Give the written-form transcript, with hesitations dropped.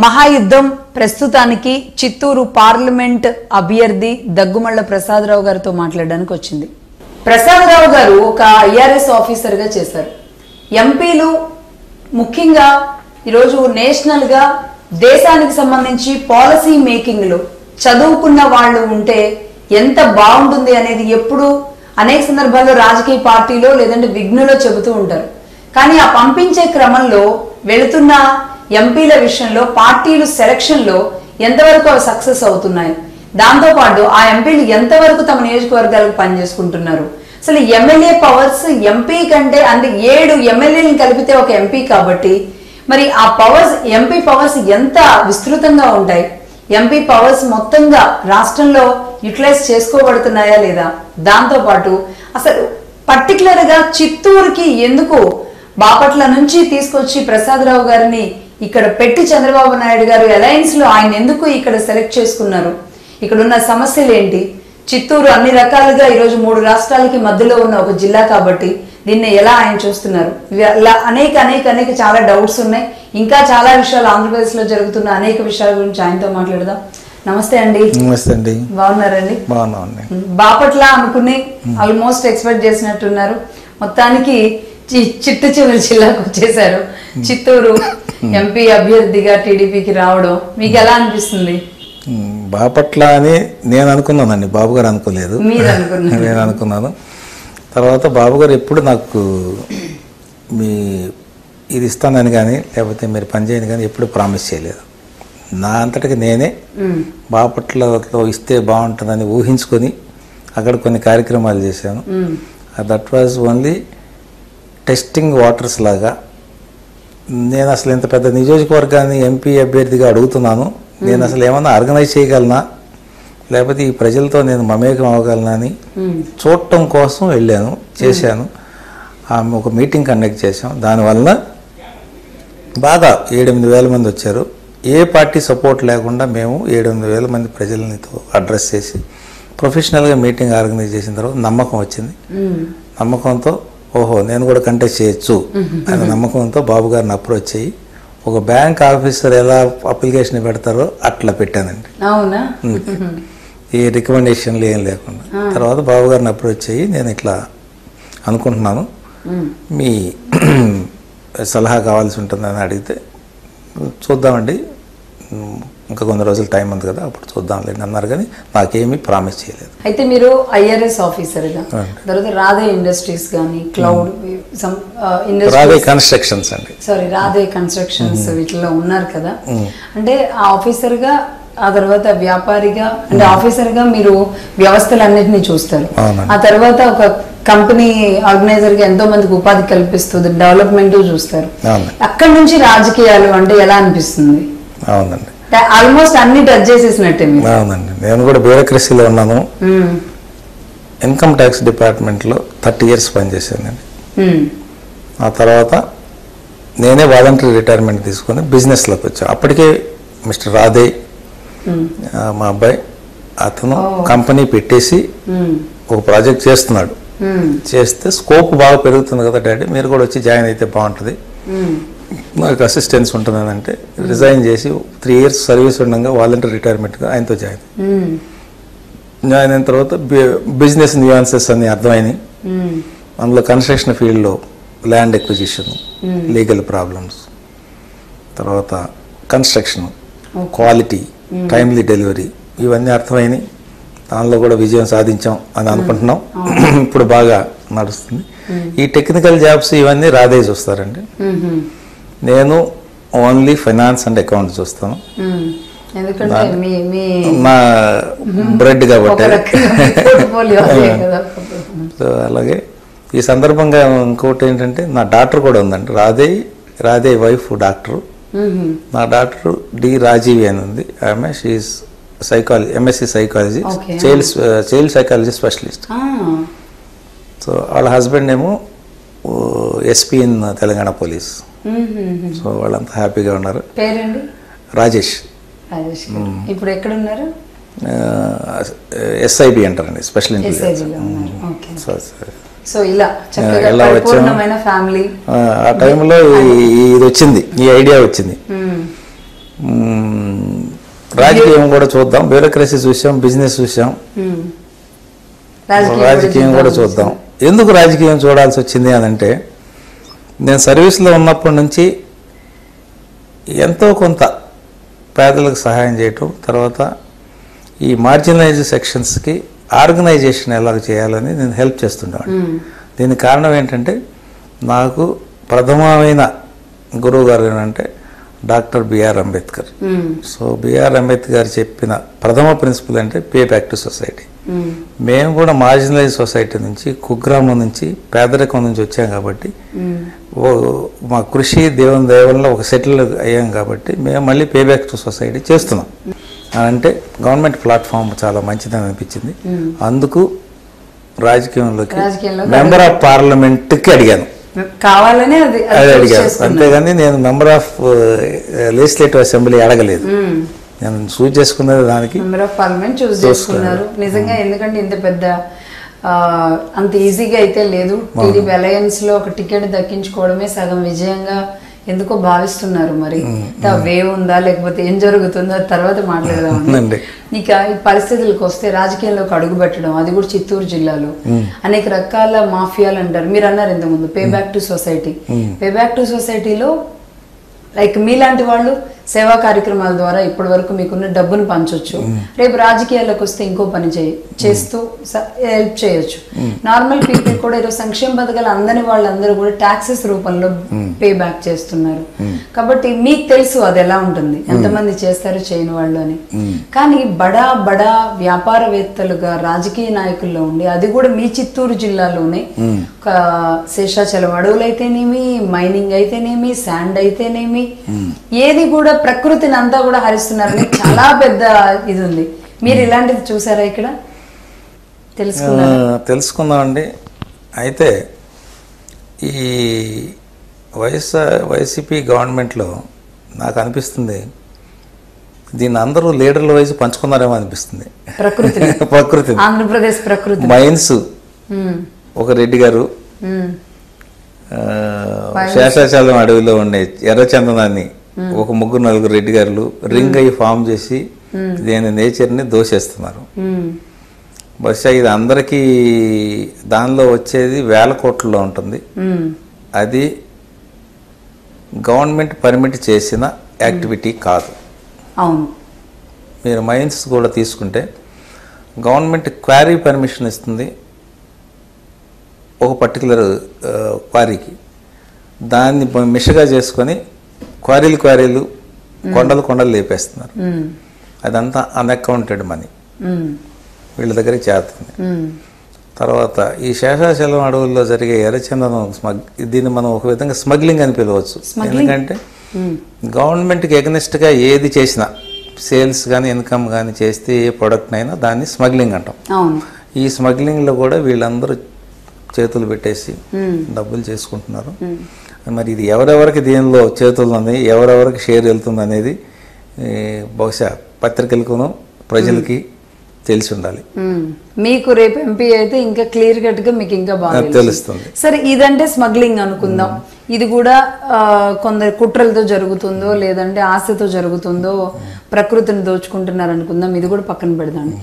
మహాయుద్ధం ప్రస్తుతానికి చిత్తూరు పార్లమెంట్ అభ్యర్థి దగ్గుమళ్ళ ప్రసాదరావు గారితో మాట్లాడడానికి వచ్చింది. ప్రసాదరావు గారు ఒక ఐఆర్ఎస్ ఆఫీసర్ గా చేశారు. ఎంపీలు ముఖ్యంగా ఈరోజు నేషనల్ గా దేశానికి సంబంధించి పాలసీ మేకింగ్ లో చదువుకున్న వాళ్ళు ఉంటే ఎంత బాగుంటుంది అనేది ఎప్పుడు అనేక సందర్భాల్లో రాజకీయ పార్టీలో లేదంటే విఘ్నులో చెబుతూ ఉంటారు. కానీ ఆ పంపించే క్రమంలో వెళుతున్న ఎంపీల విషయంలో పార్టీలు సెలక్షన్ లో ఎంతవరకు అవి సక్సెస్ అవుతున్నాయి, దాంతోపాటు ఆ ఎంపీలు ఎంతవరకు తమ నియోజకవర్గాలకు పనిచేసుకుంటున్నారు, అసలు ఎమ్మెల్యే పవర్స్ ఎంపీ కంటే అంటే 7 ఎమ్మెల్యేలను కలిపితే ఒక ఎంపీ కాబట్టి మరి ఆ పవర్స్ ఎంపీ పవర్స్ ఎంత విస్తృతంగా ఉంటాయి, ఎంపీ పవర్స్ మొత్తంగా రాష్ట్రంలో యూటిలైజ్ చేసుకోబడుతున్నాయా లేదా, దాంతోపాటు అసలు పర్టికులర్ గా చిత్తూరుకి ఎందుకు బాపట్ల నుంచి తీసుకొచ్చి ప్రసాదరావు గారిని ఇక్కడ పెట్టి చంద్రబాబు నాయుడు గారు అలయన్స్ లో ఆయన ఎందుకు ఇక్కడ సెలెక్ట్ చేసుకున్నారు, ఇక్కడ ఉన్న సమస్యలు ఏంటి, చిత్తూరు అన్ని రకాలుగా ఈరోజు 3 రాష్ట్రాలకి మధ్యలో ఉన్న ఒక జిల్లా కాబట్టి దీన్ని ఎలా ఆయన చూస్తున్నారు, ఇలా అనేక అనేక అనేక చాలా డౌట్స్ ఉన్నాయి. ఇంకా చాలా విషయాలు ఆంధ్రప్రదేశ్ లో జరుగుతున్న అనేక విషయాల గురించి ఆయనతో మాట్లాడదాం. నమస్తే అండి. నమస్తే అండి. బాగున్నారండి? బాగున్నామండి. బాపట్ల అనుకుని ఆల్మోస్ట్ ఎక్స్పెక్ట్ చేసినట్టున్నారు, మొత్తానికి చిట్ట చివరి జిల్లాకు వచ్చేసారు. చిత్తూరు ఎంపీ అభ్యర్థిగా టీడీపీకి రావడం మీకు ఎలా అనిపిస్తుంది? బాపట్ల అని నేను అనుకున్నానండి, బాబు గారు అనుకోలేదు. నేను అనుకున్నాను. తర్వాత బాబు గారు ఎప్పుడు నాకు మీ ఇది ఇస్తానని కానీ లేకపోతే మీరు పనిచేయని కానీ ఎప్పుడు ప్రామిస్ చేయలేదు. నా అంతటికి నేనే బాపట్లలో ఇస్తే బాగుంటుందని ఊహించుకొని అక్కడ కొన్ని కార్యక్రమాలు చేశాను. That was only testing waters లాగా. నేను అసలు ఇంత పెద్ద నియోజకవర్గాన్ని ఎంపీ అభ్యర్థిగా అడుగుతున్నాను, నేను అసలు ఏమన్నా ఆర్గనైజ్ చేయగలనా లేకపోతే ఈ ప్రజలతో నేను మమేకం అవ్వగలనా అని చూడటం కోసం వెళ్ళాను, చేశాను. ఒక మీటింగ్ కండక్ట్ చేశాం. దానివల్ల బాగా 7-8 వేల మంది వచ్చారు. ఏ పార్టీ సపోర్ట్ లేకుండా మేము 7-8 వేల మంది ప్రజలనితో అడ్రస్ చేసి ప్రొఫెషనల్గా మీటింగ్ ఆర్గనైజ్ చేసిన తర్వాత నమ్మకం వచ్చింది. నమ్మకంతో ఓహో నేను కూడా కంటెస్ట్ చేయొచ్చు అనే నమ్మకంతో బాబు గారిని అప్రోచ్ అయ్యి ఒక బ్యాంక్ ఆఫీసర్ ఎలా అప్లికేషన్ పెడతారో అట్లా పెట్టానండి. అవునా? ఈ రికమెండేషన్లు ఏం లేకుండా. తర్వాత బాబు గారిని అప్రోచ్ అయ్యి నేను ఇట్లా అనుకుంటున్నాను, మీ సలహా కావాల్సి ఉంటుందని అడిగితే చూద్దామండి, ఇంకా కొన్ని రోజులు టైం ఉంది కదా అప్పుడు చూద్దాంలేండి అన్నారు. కానీ నాకేమీ ప్రామిస్ చేయలేదు. అయితే మీరు ఐఆర్ఎస్ ఆఫీసర్గా తర్వాత రాధే ఇండస్ట్రీస్ కానీ క్లౌడ్ రాధే కన్స్ట్రక్షన్స్ అండి, సారీ రాధే కన్స్ట్రక్షన్స్ వీటిలో ఉన్నారు కదా, అంటే ఆ ఆఫీసర్గా ఆ తర్వాత వ్యాపారిగా అంటే ఆఫీసర్గా మీరు వ్యవస్థలన్నింటినీ చూస్తారు. ఆ తర్వాత ఒక కంపెనీ ఆర్గనైజర్ గా ఎంతో మందికి ఉపాధి కల్పిస్తుంది, డెవలప్మెంట్ చూస్తారు. అక్కడి నుంచి రాజకీయాలు అంటే ఎలా అనిపిస్తుంది? అవునండి, ఆల్మోస్ట్ అన్ని టచ్ చేసేసినట్టే. అవునండి, నేను కూడా బ్యూరోక్రసీలో ఉన్నాను. ఇన్కమ్ ట్యాక్స్ డిపార్ట్మెంట్లో 30 years పనిచేశానండి. ఆ తర్వాత నేనే వాలంటరీ రిటైర్మెంట్ తీసుకొని బిజినెస్లోకి వచ్చాను. అప్పటికే మిస్టర్ రాధే మా అబ్బాయి అతను కంపెనీ పెట్టేసి ఒక ప్రాజెక్ట్ చేస్తున్నాడు. చేస్తే స్కోప్ బాగా పెరుగుతుంది కదా డాడీ, మీరు కూడా వచ్చి జాయిన్ అయితే బాగుంటుంది, నాకు అసిస్టెన్స్ ఉంటుందని అంటే రిజైన్ చేసి 3 years సర్వీస్ ఉండగా వాలంటరీ రిటైర్మెంట్గా ఆయనతో జాయిన్ అయిన తర్వాత బిజినెస్ న్యూయాన్సెస్ అన్ని అర్థమైనాయి. అందులో కన్స్ట్రక్షన్ ఫీల్డ్లో ల్యాండ్ ఎక్విజిషన్, లీగల్ ప్రాబ్లమ్స్, తర్వాత కన్స్ట్రక్షన్ క్వాలిటీ, టైమ్లీ డెలివరీ ఇవన్నీ అర్థమైనాయి. దానిలో కూడా విజయం సాధించాం అని అనుకుంటున్నాం. ఇప్పుడు బాగా నడుస్తుంది. ఈ టెక్నికల్ జాబ్స్ ఇవన్నీ రాధే చూస్తారండి. నేను ఓన్లీ ఫైనాన్స్ అండ్ అకౌంట్స్ చూస్తాను, నా బ్రెడ్ కాబట్టి. అలాగే ఈ సందర్భంగా ఇంకోటి ఏంటంటే నా డాక్టర్ కూడా ఉందండి, రాధే వైఫ్ డాక్టరు. నా డాక్టర్ డి రాజీవి అని ఉంది. ఆమె she is MSc psychology, child psychology specialist. So వాళ్ళ హస్బెండ్ ఏమో ఎస్పీ ఇన్ తెలంగాణ పోలీస్. సో వాళ్ళంతా హ్యాపీగా ఉన్నారు. రాజేష్. ఇప్పుడు ఎక్కడ ఉన్నారు? SIB అంటారండి, స్పెషల్ ఇంటెలిజెన్స్. సో ఇలా ఎలా వచ్చాము ఆ టైంలో ఇది వచ్చింది, ఈ ఐడియా వచ్చింది. రాజకీయం కూడా చూద్దాం, బ్యూరోక్రసీ చూసాం, బిజినెస్ చూసాం, రాజకీయం కూడా చూద్దాం. ఎందుకు రాజకీయం చూడాల్సి వచ్చింది అని అంటే, నేను సర్వీస్లో ఉన్నప్పటి నుంచి ఎంతో కొంత పేదలకు సహాయం చేయటం, తర్వాత ఈ మార్జినలైజ్డ్ సెక్షన్స్కి ఆర్గనైజేషన్ ఎలా చేయాలని నేను హెల్ప్ చేస్తుండేవాడిని. దీనికి కారణం ఏంటంటే, నాకు ప్రథమమైన గురువు గారు ఏంటంటే doctor B R Ambedkar. So B R Ambedkar చెప్పిన ప్రథమ ప్రిన్సిపల్ అంటే పే బ్యాక్ టు సొసైటీ. మేము కూడా మార్జినలైజ్ సొసైటీ నుంచి, కుగ్రామం నుంచి, పేదరికం నుంచి వచ్చాం కాబట్టి మా కృషి దేవుని దయ వల్ల ఒక సెటిల్ అయ్యాం కాబట్టి మేము మళ్ళీ పే బ్యాక్ టు సొసైటీ చేస్తున్నాం. అంటే గవర్నమెంట్ ప్లాట్ఫామ్ చాలా మంచిదని అనిపించింది. అందుకు రాజకీయంలోకి మెంబర్ ఆఫ్ పార్లమెంట్కి అడిగాను, కావాలని అది అడిగాను. అంతేగాని నేను మెంబర్ ఆఫ్ లెజిస్లేటివ్ అసెంబ్లీ అడగలేదు. నేను చూజ్ చేసుకున్నది దానికి మెంబర్ ఆఫ్ పార్లమెంట్ చూస్ చేసుకున్నారు. నిజంగా ఎందుకంటే ఇంత పెద్ద అంత ఈజీగా అయితే లేదు. టీడీపీ అలయన్స్ లో ఒక టికెట్ దక్కించుకోవడమే సగం విజయంగా ఎందుకో భావిస్తున్నారు. మరి వేవ్ ఉందా లేకపోతే ఏం జరుగుతుందో తర్వాత మాట్లాడదాం. ఇక ఈ పరిస్థితులకు వస్తే రాజకీయాల్లోకి అడుగు పెట్టడం, అది కూడా చిత్తూరు జిల్లాలో అనేక రకాల మాఫియాలు అంటారు. మీరు అన్నారు ఇంతకుముందు pay back to society. Pay back to సొసైటీలో లైక్ మీలాంటి వాళ్ళు సేవా కార్యక్రమాల ద్వారా ఇప్పటి వరకు మీకున్న డబ్బును పంచొచ్చు. రేపు రాజకీయాలకు వస్తే ఇంకో పని చేస్తూ హెల్ప్ చేయొచ్చు. నార్మల్ పీపుల్ కూడా ఈరోజు సంక్షేమ పథకాలు అందని వాళ్ళందరూ కూడా టాక్సెస్ రూపంలో పే బ్యాక్ చేస్తున్నారు. కాబట్టి మీకు తెలుసు అది ఎలా ఉంటుంది, ఎంతమంది చేస్తారు చేయని వాళ్ళు అని. కానీ బడా బడా వ్యాపారవేత్తలుగా రాజకీయ నాయకుల్లో ఉండి, అది కూడా మీ చిత్తూరు జిల్లాలోనే శేషాచలం అడవులు అయితేనేమి, మైనింగ్ అయితేనేమి, శాండ్ అయితేనేమి, ఏది కూడా ప్రకృతిని అంతా కూడా హరిస్తున్నారని చాలా పెద్ద ఇది ఉంది. మీరు ఇలాంటిది చూసారా ఇక్కడ? తెలుసుకుందామండి. అయితే ఈ వైసీపీ గవర్నమెంట్లో నాకు అనిపిస్తుంది దీన్ని అందరూ లీడర్ల వైపు పంచుకున్నారేమో అనిపిస్తుంది. ప్రకృతి ఆంధ్రప్రదేశ్ ప్రకృతి మైన్స్ ఒక రెడ్డి గారు, శేషాచలం అడవిలో ఉండే ఎర్రచందనాన్ని ఒక ముగ్గురు నలుగురు రెడ్డి గారు రింగ్ అయ్యి ఫామ్ చేసి దీని నేచర్ని దోషేస్తున్నారు. బహుశా ఇది అందరికీ దానిలో వచ్చేది వేల కోట్లలో ఉంటుంది. అది గవర్నమెంట్ పర్మిట్ చేసిన యాక్టివిటీ కాదు. అవును, మీరు మైన్స్ కూడా తీసుకుంటే గవర్నమెంట్ క్వారీ పర్మిషన్ ఇస్తుంది ఒక పర్టికులర్ క్వారీకి. దాన్ని మిషగా చేసుకొని క్వారీలు కొండలు లేపేస్తున్నారు. అదంతా అన్అకౌంటెడ్ మనీ వీళ్ళ దగ్గరికి చేరుతుంది. తర్వాత ఈ శేషాచలం అడవుల్లో జరిగే ఎర్రచందనం దీన్ని మనం ఒక విధంగా స్మగ్లింగ్ అని పిలవచ్చు. ఎందుకంటే గవర్నమెంట్కి ఎగనెస్ట్గా ఏది చేసినా, సేల్స్ కానీ ఇన్కమ్ కానీ చేస్తే ఏ ప్రోడక్ట్నైనా దాన్ని స్మగ్లింగ్ అంటాం. ఈ స్మగ్లింగ్లో కూడా వీళ్ళందరూ చేతులు పెట్టేసి డబ్బులు చేసుకుంటున్నారు. మరి ఇది ఎవరెవరికి దీనిలో చేతులు ఉన్నాయి, ఎవరెవరికి షేర్ వెళ్తుంది అనేది బహుశా పత్రికలకును ప్రజలకి తెలిసి ఉండాలి. మీకు రేపు ఎంపీ అయితే ఇంకా క్లియర్ కట్ గా మీకు ఇంకా బాగా తెలుస్తుంది. సరే, ఇదంటే స్మగ్లింగ్ అనుకుందాం. ఇది కూడా కొందరు కుట్రలతో జరుగుతుందో లేదంటే ఆశతో జరుగుతుందో, ప్రకృతిని దోచుకుంటున్నారు అనుకుందాం. ఇది కూడా పక్కన పెడదాం.